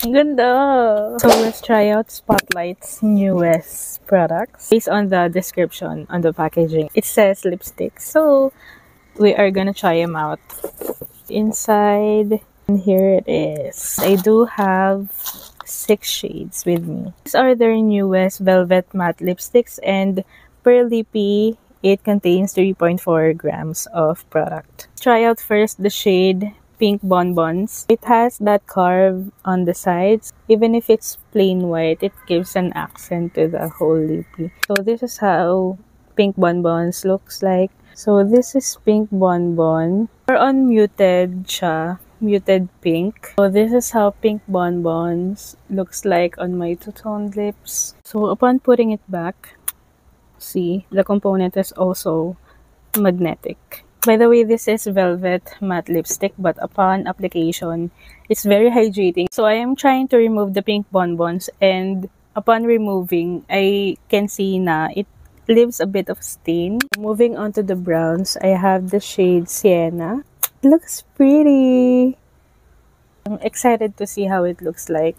Ang ganda! So, let's try out Spotlight's newest products. Based on the description on the packaging, it says lipstick. So, we are gonna try them out. Inside, and here it is. I do have 6 shades with me. These are their newest Velvet Matte Lipsticks, and per lippy, it contains 3.4 grams of product. Try out first the shade Pink Bonbons. It has that carve on the sides. Even if it's plain white, it gives an accent to the whole lippy. So this is how Pink Bonbons looks like. So this is Pink Bonbon. Or on muted siya. Muted pink. So this is how Pink Bonbons looks like on my two-toned lips. So upon putting it back, see, the component is also magnetic. By the way, this is Velvet Matte Lipstick, but upon application, it's very hydrating. So I am trying to remove the Pink Bonbons, and upon removing, I can see na it leaves a bit of stain. Moving on to the browns, I have the shade Sienna. It looks pretty. I'm excited to see how it looks like.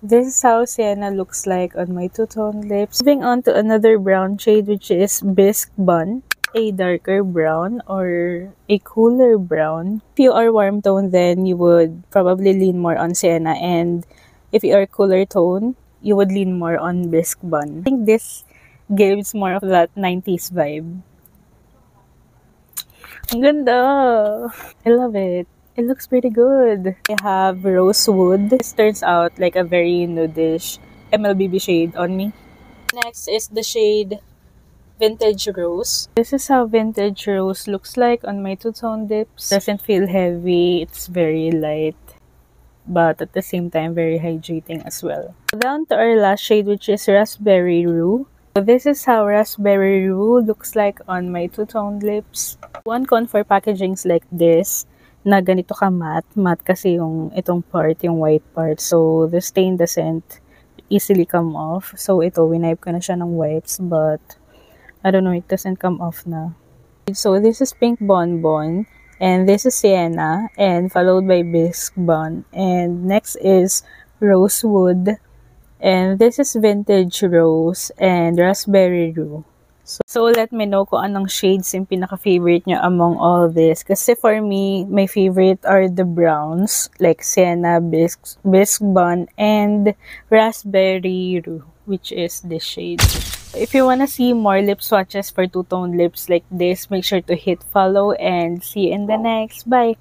This is how Sienna looks like on my two-tone lips. Moving on to another brown shade, which is Bisque Bun. A darker brown or a cooler brown. If you are warm tone, then you would probably lean more on Sienna, and if you are cooler tone, you would lean more on Bisque Bun. I think this gives more of that 90s vibe. Ang ganda! I love it. It looks pretty good. I have Rosewood. This turns out like a very nudish MLBB shade on me. Next is the shade Vintage Rose. This is how Vintage Rose looks like on my two-tone lips. Doesn't feel heavy. It's very light, but at the same time very hydrating as well. Down to our last shade, which is Raspberry Roux. So this is how Raspberry Roux looks like on my two-tone lips. One con for packagings like this, na ganito ka matte. Matte kasi yung itong part, yung white part. So the stain doesn't easily come off. So ito, winipe ko na siya ng wipes, but I don't know, it doesn't come off na. So this is Pink Bonbon, and this is Sienna, and followed by Bisque Bun. And next is Rosewood, and this is Vintage Rose, and Raspberry Roux. So let me know kung anong shades yung pinaka-favorite nyo among all this. Kasi for me, my favorite are the browns, like Sienna, Bisque Bun, and Raspberry Roux, which is this shade. If you wanna see more lip swatches for two-tone lips like this, make sure to hit follow, and see you in the next. Bye!